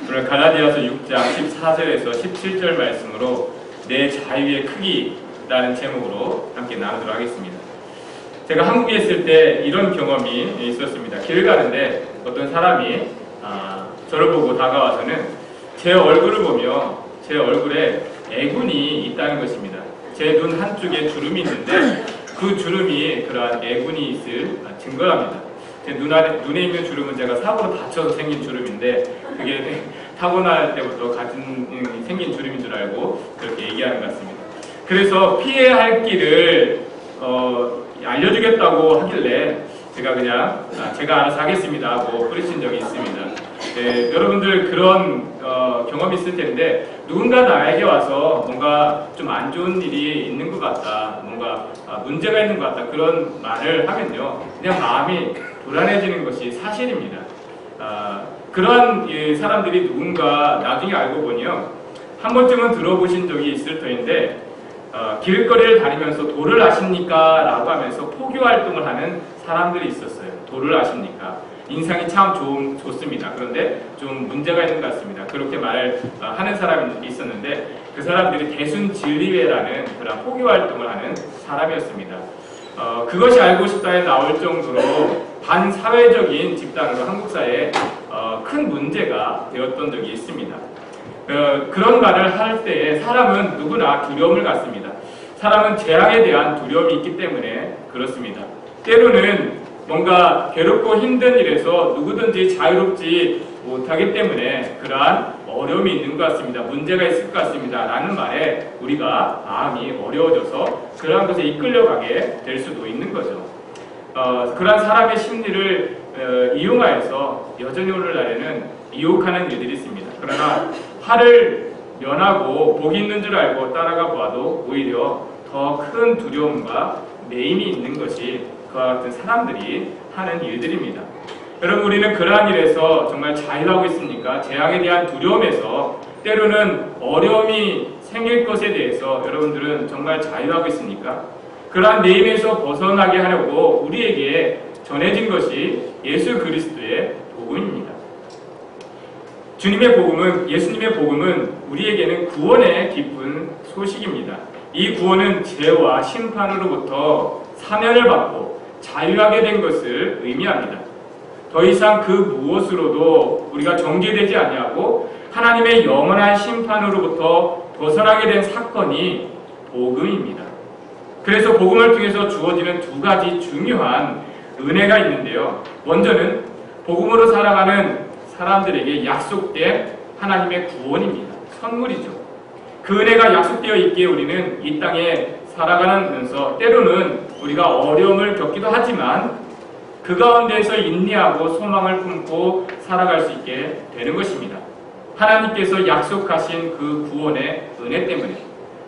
오늘 갈라디아서 6장 14절에서 17절 말씀으로 내 자유의 크기라는 제목으로 함께 나누도록 하겠습니다. 제가 한국에 있을 때 이런 경험이 있었습니다. 길 가는데 어떤 사람이 저를 보고 다가와서는 제 얼굴을 보며 제 얼굴에 애군이 있다는 것입니다. 제 눈 한쪽에 주름이 있는데 그 주름이 그러한 애군이 있을 증거랍니다. 제 눈에 있는 주름은 제가 사고로 다쳐서 생긴 주름인데 그게 타고날 때부터 생긴 주름인 줄 알고 그렇게 얘기하는 것 같습니다. 그래서 피해야 할 길을 알려주겠다고 하길래 제가 그냥 제가 알아서 하겠습니다 하고 뿌리친 적이 있습니다. 네, 여러분들 그런 경험이 있을 텐데 누군가 나에게 와서 뭔가 좀 안 좋은 일이 있는 것 같다, 뭔가 문제가 있는 것 같다 그런 말을 하면요 그냥 마음이 불안해지는 것이 사실입니다. 그러한 사람들이 누군가 나중에 알고 보니요 한 번쯤은 들어보신 적이 있을 터인데 길거리를 다니면서 도를 아십니까? 라고 하면서 포교 활동을 하는 사람들이 있었어요. 도를 아십니까? 인상이 참 좋습니다. 그런데 좀 문제가 있는 것 같습니다. 그렇게 말을 하는 사람이 있었는데 그 사람들이 대순진리회라는 그런 포교 활동을 하는 사람이었습니다. 그것이 알고 싶다에 나올 정도로 반사회적인 집단으로 한국 사회에 큰 문제가 되었던 적이 있습니다. 그런 말을 할 때에 사람은 누구나 두려움을 갖습니다. 사람은 재앙에 대한 두려움이 있기 때문에 그렇습니다. 때로는 뭔가 괴롭고 힘든 일에서 누구든지 자유롭지 못하기 때문에 그러한 어려움이 있는 것 같습니다. 문제가 있을 것 같습니다. 라는 말에 우리가 마음이 어려워져서 그러한 것에 이끌려가게 될 수도 있는 거죠. 그러한 사람의 심리를 이용하여서 여전히 오늘날에는 유혹하는 일들이 있습니다. 그러나 화를 면하고 복이 있는 줄 알고 따라가 보아도 오히려 더 큰 두려움과 매임이 있는 것이 그와 같은 사람들이 하는 일들입니다. 여러분 우리는 그러한 일에서 정말 자유하고 있습니까? 재앙에 대한 두려움에서 때로는 어려움이 생길 것에 대해서 여러분들은 정말 자유하고 있습니까? 그러한 매임에서 벗어나게 하려고 우리에게 전해진 것이 예수 그리스도의 복음입니다. 예수님의 복음은 우리에게는 구원의 기쁜 소식입니다. 이 구원은 죄와 심판으로부터 사면을 받고 자유하게 된 것을 의미합니다. 더 이상 그 무엇으로도 우리가 정죄되지 아니하고 하나님의 영원한 심판으로부터 벗어나게 된 사건이 복음입니다. 그래서 복음을 통해서 주어지는 두 가지 중요한 은혜가 있는데요. 먼저는 복음으로 살아가는 사람들에게 약속된 하나님의 구원입니다. 선물이죠. 그 은혜가 약속되어 있기에 우리는 이 땅에 살아가면서 때로는 우리가 어려움을 겪기도 하지만 그 가운데에서 인내하고 소망을 품고 살아갈 수 있게 되는 것입니다. 하나님께서 약속하신 그 구원의 은혜 때문에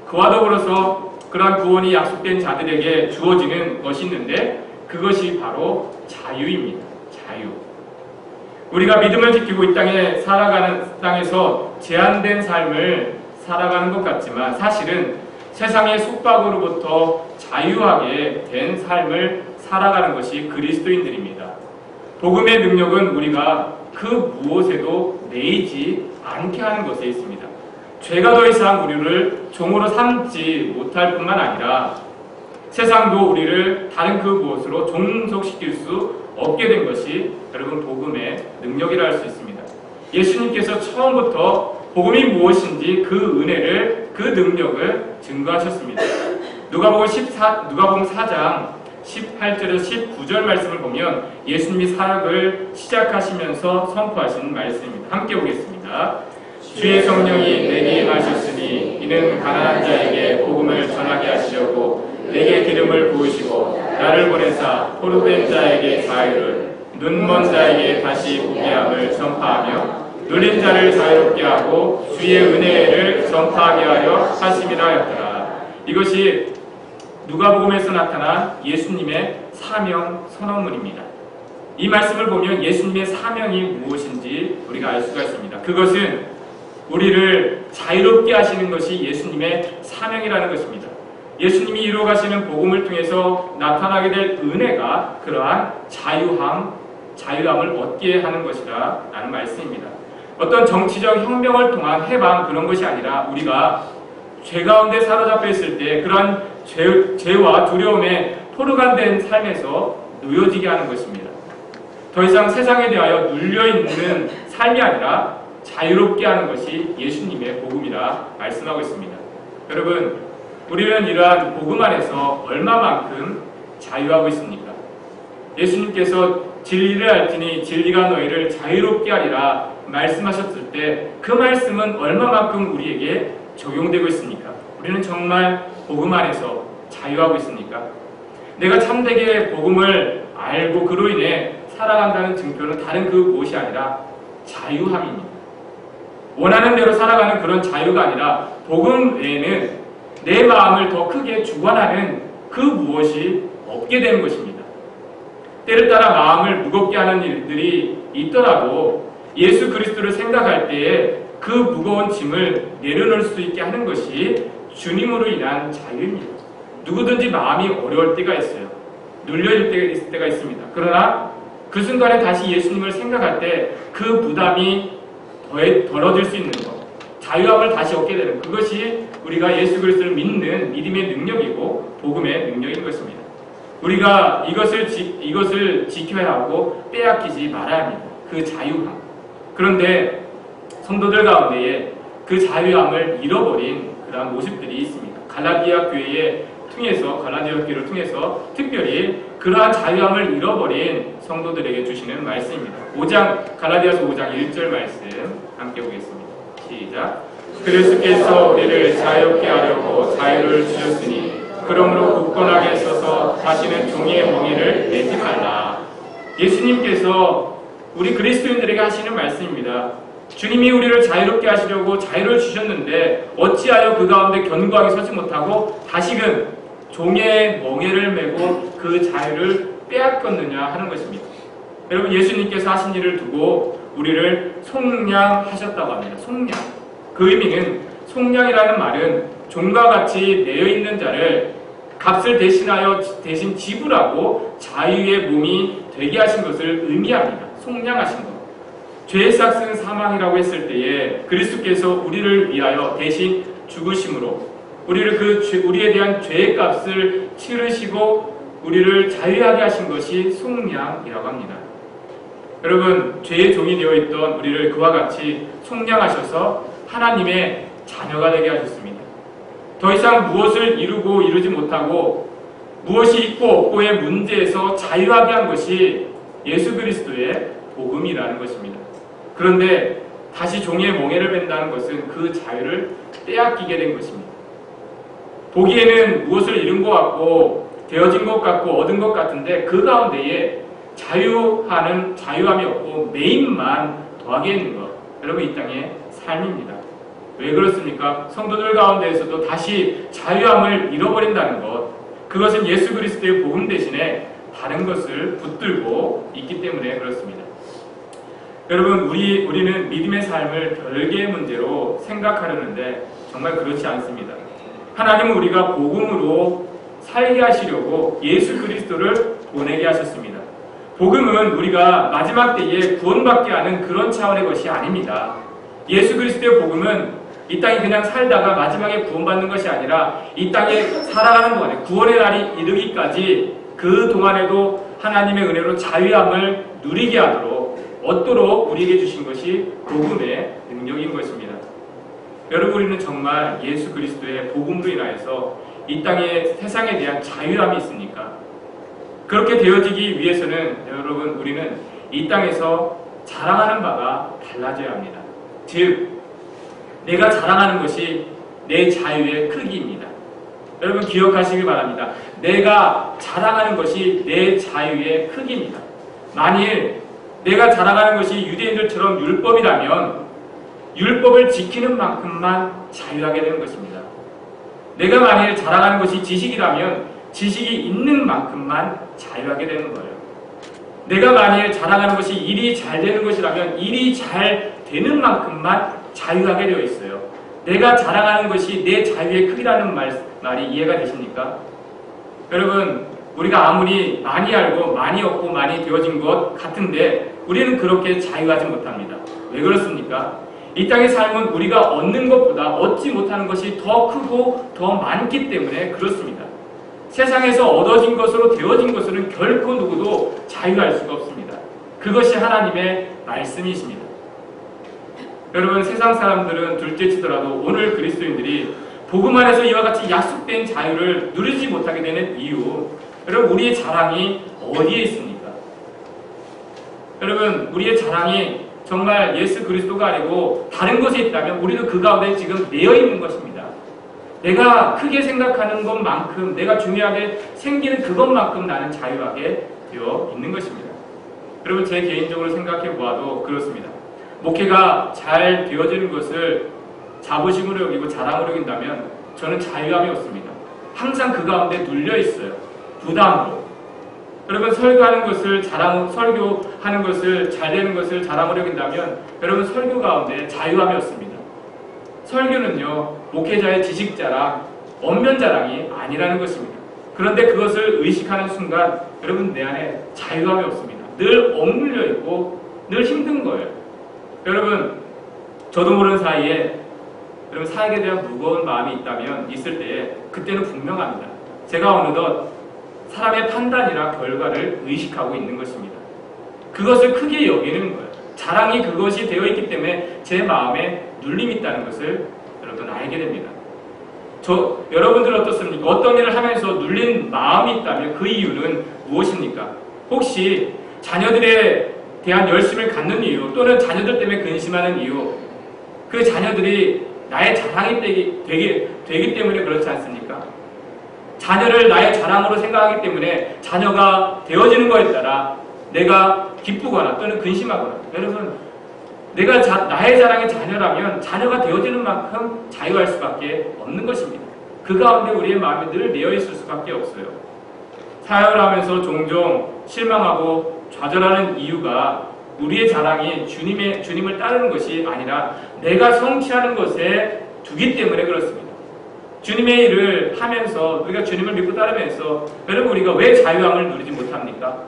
그와 더불어서 그러한 구원이 약속된 자들에게 주어지는 것이 있는데 그것이 바로 자유입니다. 자유. 우리가 믿음을 지키고 이 땅에 살아가는 땅에서 제한된 삶을 살아가는 것 같지만 사실은 세상의 속박으로부터 자유하게 된 삶을 살아가는 것이 그리스도인들입니다. 복음의 능력은 우리가 그 무엇에도 매이지 않게 하는 것에 있습니다. 죄가 더 이상 우리를 종으로 삼지 못할 뿐만 아니라 세상도 우리를 다른 그 무엇으로 종속시킬 수 없게 된 것이 여러분 복음의 능력이라 할 수 있습니다. 예수님께서 처음부터 복음이 무엇인지 그 은혜를, 그 능력을 증거하셨습니다. 누가복음 4장 18절에서 19절 말씀을 보면 예수님이 사역을 시작하시면서 선포하신 말씀입니다. 함께 보겠습니다. 주의 성령이 내게 임하셨으니 이는 가난한 자에게 복음을 전하게 하시려고 내게 기름을 부으시고 나를 보내사 포로된 자에게 자유를 눈먼 자에게 다시 보게 함을 전파하며 눌린 자를 자유롭게 하고 주의 은혜를 전파하게 하려 하심이라 하였더라. 이것이 누가복음에서 나타난 예수님의 사명 선언문입니다. 이 말씀을 보면 예수님의 사명이 무엇인지 우리가 알 수가 있습니다. 그것은 우리를 자유롭게 하시는 것이 예수님의 사명이라는 것입니다. 예수님이 이루어가시는 복음을 통해서 나타나게 될 은혜가 그러한 자유함을 얻게 하는 것이라 라는 말씀입니다. 어떤 정치적 혁명을 통한 해방 그런 것이 아니라 우리가 죄 가운데 사로잡혀 있을 때 그러한 죄와 두려움에 포르간된 삶에서 놓여지게 하는 것입니다. 더 이상 세상에 대하여 눌려있는 삶이 아니라 자유롭게 하는 것이 예수님의 복음이라 말씀하고 있습니다. 여러분, 우리는 이러한 복음 안에서 얼마만큼 자유하고 있습니까? 예수님께서 진리를 알지니 진리가 너희를 자유롭게 하리라 말씀하셨을 때 그 말씀은 얼마만큼 우리에게 적용되고 있습니까? 우리는 정말 복음 안에서 자유하고 있습니까? 내가 참되게 복음을 알고 그로 인해 살아간다는 증표는 다른 그 무엇이 아니라 자유함입니다. 원하는 대로 살아가는 그런 자유가 아니라 복음 외에는 내 마음을 더 크게 주관하는 그 무엇이 없게 되는 것입니다. 때를 따라 마음을 무겁게 하는 일들이 있더라도 예수 그리스도를 생각할 때에 그 무거운 짐을 내려놓을 수 있게 하는 것이 주님으로 인한 자유입니다. 누구든지 마음이 어려울 때가 있어요. 눌려질 때가 있습니다. 그러나 그 순간에 다시 예수님을 생각할 때 그 부담이 덜어질 수 있는 것, 자유함을 다시 얻게 되는 그것이 우리가 예수 그리스도를 믿는 믿음의 능력이고 복음의 능력인 것입니다. 우리가 이것을 지켜야 하고 빼앗기지 말아야 합니다. 그 자유함. 그런데 성도들 가운데에 그 자유함을 잃어버린 그러한 모습들이 있습니다. 갈라디아 교회를 통해서 특별히 그러한 자유함을 잃어버린 성도들에게 주시는 말씀입니다. 갈라디아서 5장 1절 말씀 함께 보겠습니다. 시작. 그리스도께서 우리를 자유롭게 하려고 자유를 주셨으니 그러므로 굳건하게 서서 다시는 종의 멍에를 매지 말라. 예수님께서 우리 그리스도인들에게 하시는 말씀입니다. 주님이 우리를 자유롭게 하시려고 자유를 주셨는데 어찌하여 그 가운데 견고하게 서지 못하고 다시금 종의 멍에를 메고 그 자유를 빼앗겼느냐 하는 것입니다. 여러분, 예수님께서 하신 일을 두고 우리를 속량하셨다고 합니다. 속량. 그 의미는 속량이라는 말은 종과 같이 내어 있는 자를 값을 대신 지불하고 자유의 몸이 되게 하신 것을 의미합니다. 속량하신 것. 죄의 싹은 사망이라고 했을 때에 그리스도께서 우리를 위하여 대신 죽으심으로 우리에 대한 죄의 값을 치르시고 우리를 자유하게 하신 것이 속량이라고 합니다. 여러분, 죄의 종이 되어 있던 우리를 그와 같이 속량하셔서 하나님의 자녀가 되게 하셨습니다. 더 이상 무엇을 이루고 이루지 못하고 무엇이 있고 없고의 문제에서 자유하게 한 것이 예수 그리스도의 복음이라는 것입니다. 그런데 다시 종의 멍에를 뺀다는 것은 그 자유를 빼앗기게 된 것입니다. 보기에는 무엇을 잃은 것 같고 되어진 것 같고 얻은 것 같은데 그 가운데에 자유함이 없고 매임만 더하게 있는 것. 여러분, 이 땅의 삶입니다. 왜 그렇습니까? 성도들 가운데에서도 다시 자유함을 잃어버린다는 것. 그것은 예수 그리스도의 복음 대신에 다른 것을 붙들고 있기 때문에 그렇습니다. 여러분, 우리는 믿음의 삶을 별개의 문제로 생각하려는데 정말 그렇지 않습니다. 하나님은 우리가 복음으로 살게 하시려고 예수 그리스도를 보내게 하셨습니다. 복음은 우리가 마지막 때에 구원받게 하는 그런 차원의 것이 아닙니다. 예수 그리스도의 복음은 이 땅에 그냥 살다가 마지막에 구원받는 것이 아니라 이 땅에 살아가는 동안에 구원의 날이 이르기까지 그 동안에도 하나님의 은혜로 자유함을 누리게 얻도록 우리에게 주신 것이 복음의 능력인 것입니다. 여러분, 우리는 정말 예수 그리스도의 복음으로 인하여서 이 땅의 세상에 대한 자유함이 있습니까? 그렇게 되어지기 위해서는 여러분, 우리는 이 땅에서 자랑하는 바가 달라져야 합니다. 즉, 내가 자랑하는 것이 내 자유의 크기입니다. 여러분, 기억하시길 바랍니다. 내가 자랑하는 것이 내 자유의 크기입니다. 만일 내가 자랑하는 것이 유대인들처럼 율법이라면 율법을 지키는 만큼만 자유하게 되는 것입니다. 내가 만일 자랑하는 것이 지식이라면 지식이 있는 만큼만 자유하게 되는 거예요. 내가 만일 자랑하는 것이 일이 잘 되는 것이라면 일이 잘 되는 만큼만 자유하게 되어 있어요. 내가 자랑하는 것이 내 자유의 크기라는 말이 이해가 되십니까? 여러분, 우리가 아무리 많이 알고 많이 얻고 많이 되어진 것 같은데 우리는 그렇게 자유하지 못합니다. 왜 그렇습니까? 이 땅의 삶은 우리가 얻는 것보다 얻지 못하는 것이 더 크고 더 많기 때문에 그렇습니다. 세상에서 얻어진 것으로 되어진 것으로는 결코 누구도 자유할 수가 없습니다. 그것이 하나님의 말씀이십니다. 여러분, 세상 사람들은 둘째치더라도 오늘 그리스도인들이 복음 안에서 이와 같이 약속된 자유를 누리지 못하게 되는 이유, 여러분, 우리의 자랑이 어디에 있습니까? 여러분, 우리의 자랑이 정말 예수 그리스도가 아니고 다른 것에 있다면 우리도 그 가운데 지금 매여 있는 것입니다. 내가 크게 생각하는 것만큼, 내가 중요하게 생기는 그것만큼 나는 자유하게 되어 있는 것입니다. 여러분, 제 개인적으로 생각해 보아도 그렇습니다. 목회가 잘 되어지는 것을 자부심으로 여기고 자랑으로 여긴다면 저는 자유함이 없습니다. 항상 그 가운데 눌려 있어요. 부담으로. 여러분, 설교하는 것을 설교하는 것을 잘 되는 것을 자랑으로 여긴다면 여러분, 설교 가운데 자유함이 없습니다. 설교는요, 목회자의 지식 자랑, 언변 자랑이 아니라는 것입니다. 그런데 그것을 의식하는 순간 여러분, 내 안에 자유함이 없습니다. 늘 억눌려 있고 늘 힘든 거예요. 여러분, 저도 모르는 사이에 여러분, 사역에 대한 무거운 마음이 있을 때에 그때는 분명합니다. 제가 어느덧 사람의 판단이나 결과를 의식하고 있는 것입니다. 그것을 크게 여기는 거예요. 자랑이 그것이 되어 있기 때문에 제 마음에 눌림이 있다는 것을 여러분 알게 됩니다. 여러분들 어떻습니까? 어떤 일을 하면서 눌린 마음이 있다면 그 이유는 무엇입니까? 혹시 자녀들에 대한 열심을 갖는 이유, 또는 자녀들 때문에 근심하는 이유, 그 자녀들이 나의 자랑이 되기 때문에 그렇지 않습니까? 자녀를 나의 자랑으로 생각하기 때문에 자녀가 되어지는 것에 따라 내가 기쁘거나 또는 근심하거나, 여러분, 내가 나의 자랑의 자녀라면 자녀가 되어지는 만큼 자유할 수밖에 없는 것입니다. 그 가운데 우리의 마음이 늘 매여 있을 수밖에 없어요. 사역을 하면서 종종 실망하고 좌절하는 이유가 우리의 자랑이 주님을 따르는 것이 아니라 내가 성취하는 것에 두기 때문에 그렇습니다. 주님의 일을 하면서, 우리가 주님을 믿고 따르면서 여러분, 우리가 왜 자유함을 누리지 못합니까?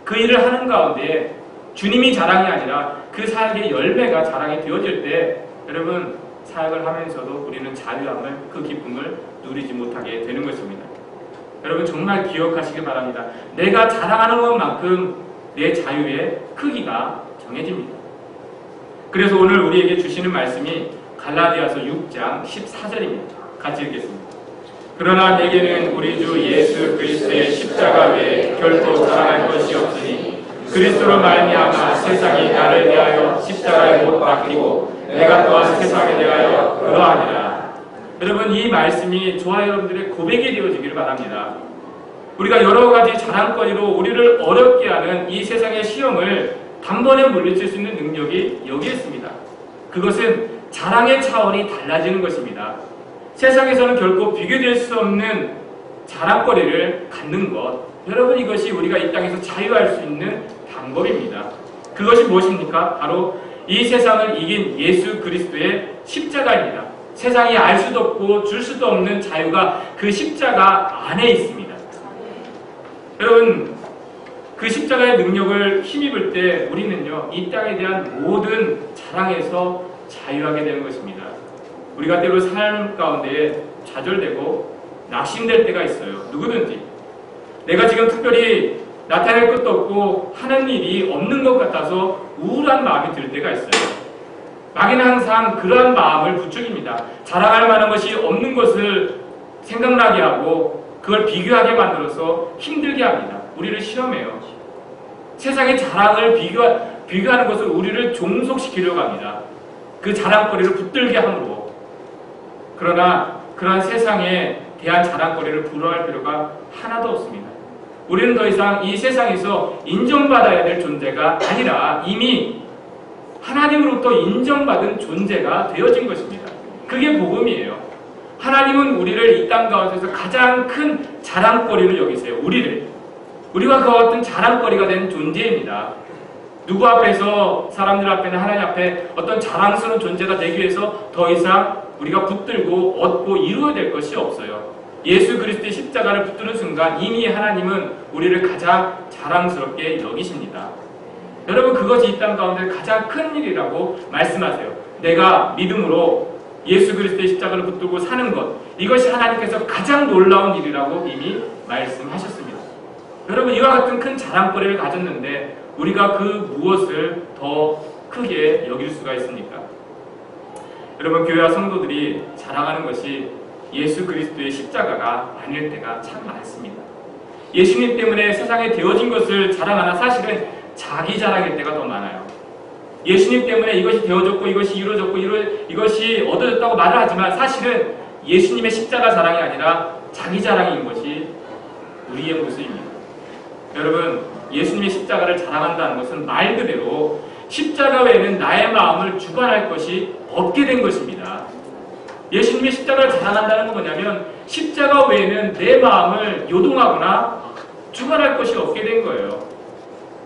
그 일을 하는 가운데 주님이 자랑이 아니라 그 사역의 열매가 자랑이 되어질 때 여러분, 사역을 하면서도 우리는 자유함을, 그 기쁨을 누리지 못하게 되는 것입니다. 여러분, 정말 기억하시기 바랍니다. 내가 자랑하는 것만큼 내 자유의 크기가 정해집니다. 그래서 오늘 우리에게 주시는 말씀이 갈라디아서 6장 14절입니다. 같이 읽겠습니다. 그러나 내게는 우리 주 예수 그리스도의 십자가 외에 결코 자랑할 것이 없으니 그리스도로 말미암아 세상이 나를 대하여 십자가에 못 박히고 내가 또한 세상에 대하여 그러하니라. 여러분, 이 말씀이 저와 여러분들의 고백이 되어지기를 바랍니다. 우리가 여러 가지 자랑거리로 우리를 어렵게 하는 이 세상의 시험을 단번에 물리칠 수 있는 능력이 여기에 있습니다. 그것은 자랑의 차원이 달라지는 것입니다. 세상에서는 결코 비교될 수 없는 자랑거리를 갖는 것, 여러분, 이것이 우리가 이 땅에서 자유할 수 있는 방법입니다. 그것이 무엇입니까? 바로 이 세상을 이긴 예수 그리스도의 십자가입니다. 세상이 알 수도 없고 줄 수도 없는 자유가 그 십자가 안에 있습니다. 여러분, 그 십자가의 능력을 힘입을 때 우리는요, 이 땅에 대한 모든 자랑에서 자유하게 되는 것입니다. 우리가 때로 삶 가운데 좌절되고 낙심될 때가 있어요. 누구든지. 내가 지금 특별히 나타낼 것도 없고 하는 일이 없는 것 같아서 우울한 마음이 들 때가 있어요. 마귀는 항상 그러한 마음을 부추깁니다. 자랑할 만한 것이 없는 것을 생각나게 하고 그걸 비교하게 만들어서 힘들게 합니다. 우리를 시험해요. 세상의 자랑을 비교하는 것을 우리를 종속시키려고 합니다. 그 자랑거리를 붙들게 함으로. 그러나 그러한 세상에 대한 자랑거리를 부러워할 필요가 하나도 없습니다. 우리는 더 이상 이 세상에서 인정받아야 될 존재가 아니라 이미 하나님으로부터 인정받은 존재가 되어진 것입니다. 그게 복음이에요. 하나님은 우리를 이 땅 가운데서 가장 큰 자랑거리를 여기세요. 우리와 그와 같은 자랑거리가 된 존재입니다. 누구 앞에서, 사람들 앞에나 하나님 앞에 어떤 자랑스러운 존재가 되기 위해서 더 이상 우리가 붙들고 얻고 이루어야 될 것이 없어요. 예수 그리스도의 십자가를 붙드는 순간 이미 하나님은 우리를 가장 자랑스럽게 여기십니다. 여러분 그것이 이 땅 가운데 가장 큰 일이라고 말씀하세요. 내가 믿음으로 예수 그리스도의 십자가를 붙들고 사는 것, 이것이 하나님께서 가장 놀라운 일이라고 이미 말씀하셨습니다. 여러분 이와 같은 큰 자랑거리를 가졌는데 우리가 그 무엇을 더 크게 여길 수가 있습니까? 여러분 교회와 성도들이 자랑하는 것이 예수 그리스도의 십자가가 아닐 때가 참 많습니다. 예수님 때문에 세상에 되어진 것을 자랑하나 사실은 자기 자랑일 때가 더 많아요. 예수님 때문에 이것이 되어졌고 이것이 이루어졌고 이것이 얻어졌다고 말을 하지만 사실은 예수님의 십자가 자랑이 아니라 자기 자랑인 것이 우리의 모습입니다. 여러분 예수님의 십자가를 자랑한다는 것은 말 그대로 십자가 외에는 나의 마음을 주관할 것이 없게 된 것입니다. 예수님의 십자가를 자랑한다는 건 뭐냐면 십자가 외에는 내 마음을 요동하거나 주관할 것이 없게 된 거예요.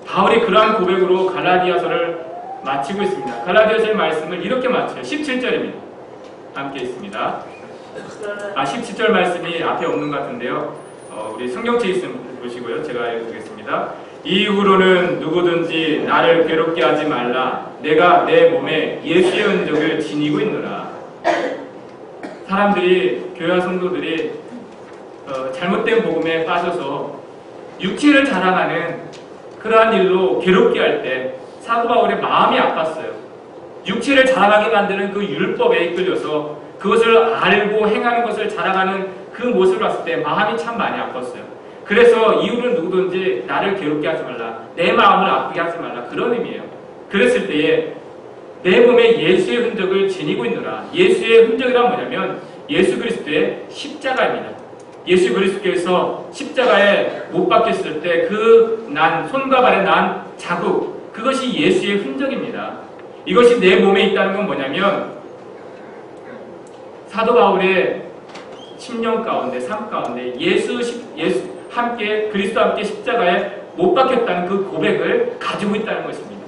바울이 그러한 고백으로 갈라디아서를 마치고 있습니다. 갈라디아서의 말씀을 이렇게 마쳐요. 17절입니다. 함께 있습니다. 17절 말씀이 앞에 없는 것 같은데요. 우리 성경책에 있으면 보시고요. 제가 읽어드리겠습니다. 이후로는 누구든지 나를 괴롭게 하지 말라. 내가 내 몸에 예수의 흔적을 지니고 있노라. 사람들이, 교회와 성도들이 잘못된 복음에 빠져서 육체를 자랑하는 그러한 일로 괴롭게 할 때 사도 바울의 마음이 아팠어요. 육체를 자랑하게 만드는 그 율법에 이끌려서 그것을 알고 행하는 것을 자랑하는 그 모습을 봤을 때 마음이 참 많이 아팠어요. 그래서 이후로는 누구든지 나를 괴롭게 하지 말라. 내 마음을 아프게 하지 말라. 그런 의미예요. 그랬을 때에 내 몸에 예수의 흔적을 지니고 있노라. 예수의 흔적이란 뭐냐면 예수 그리스도의 십자가입니다. 예수 그리스도께서 십자가에 못 박혔을 때 그 난 손과 발에 난 자국, 그것이 예수의 흔적입니다. 이것이 내 몸에 있다는 건 뭐냐면 사도 바울의 10년 가운데, 삶 가운데 함께 그리스도와 함께 십자가에 못 박혔다는 그 고백을 가지고 있다는 것입니다.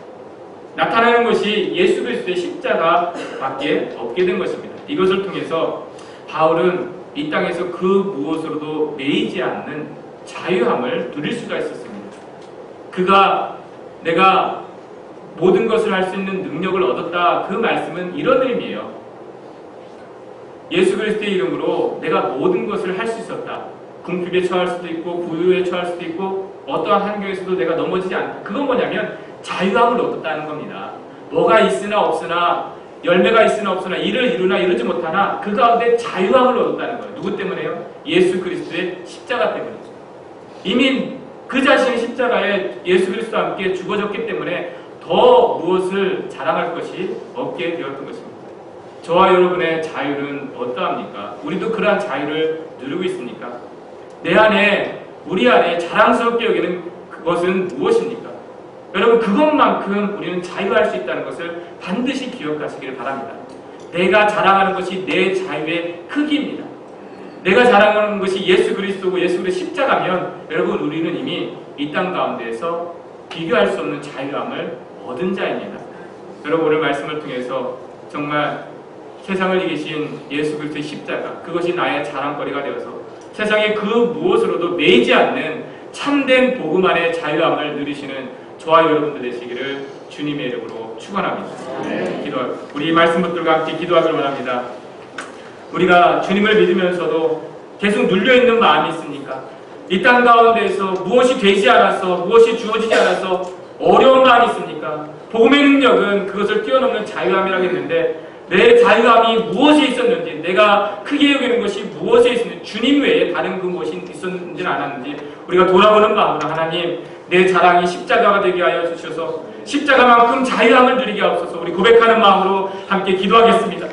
나타나는 것이 예수 그리스도의 십자가밖에 없게 된 것입니다. 이것을 통해서 바울은 이 땅에서 그 무엇으로도 매이지 않는 자유함을 누릴 수가 있었습니다. 내가 모든 것을 할 수 있는 능력을 얻었다. 그 말씀은 이런 의미예요. 예수 그리스도의 이름으로 내가 모든 것을 할 수 있었다. 궁핍에 처할 수도 있고 부유에 처할 수도 있고 어떠한 환경에서도 내가 넘어지지 않다. 그건 뭐냐면 자유함을 얻었다는 겁니다. 뭐가 있으나 없으나 열매가 있으나 없으나 일을 이루나 이루지 못하나 그 가운데 자유함을 얻었다는 거예요. 누구 때문에요? 예수 그리스도의 십자가 때문에. 이미 그 자신의 십자가에 예수 그리스도와 함께 죽어졌기 때문에 더 무엇을 자랑할 것이 없게 되었던 것입니다. 저와 여러분의 자유는 어떠합니까? 우리도 그러한 자유를 누리고 있습니까? 내 안에, 우리 안에 자랑스럽게 여기는 그것은 무엇입니까? 여러분 그것만큼 우리는 자유할 수 있다는 것을 반드시 기억하시길 바랍니다. 내가 자랑하는 것이 내 자유의 크기입니다. 내가 자랑하는 것이 예수 그리스도고 예수 그리스도의 십자가면 여러분 우리는 이미 이 땅 가운데에서 비교할 수 없는 자유함을 얻은 자입니다. 여러분 오늘 말씀을 통해서 정말 세상을 이기신 예수 그리스도의 십자가, 그것이 나의 자랑거리가 되어서 세상에 그 무엇으로도 매이지 않는 참된 복음 안의 자유함을 누리시는 저와 여러분들 되시기를 주님의 이름으로 축원합니다. 우리 말씀 붙들과 함께 기도하길 원합니다. 우리가 주님을 믿으면서도 계속 눌려있는 마음이 있습니까? 이 땅 가운데에서 무엇이 되지 않아서, 무엇이 주어지지 않아서 어려운 마음이 있습니까? 복음의 능력은 그것을 뛰어넘는 자유함이라고 했는데 내 자유함이 무엇에 있었는지, 내가 크게 여기는 것이 무엇에 있었는지, 주님 외에 다른 그 무엇이 있었는지는 않았는지 우리가 돌아보는 마음으로 하나님, 내 자랑이 십자가가 되게 하여 주셔서 십자가만큼 자유함을 누리게 하옵소서. 우리 고백하는 마음으로 함께 기도하겠습니다.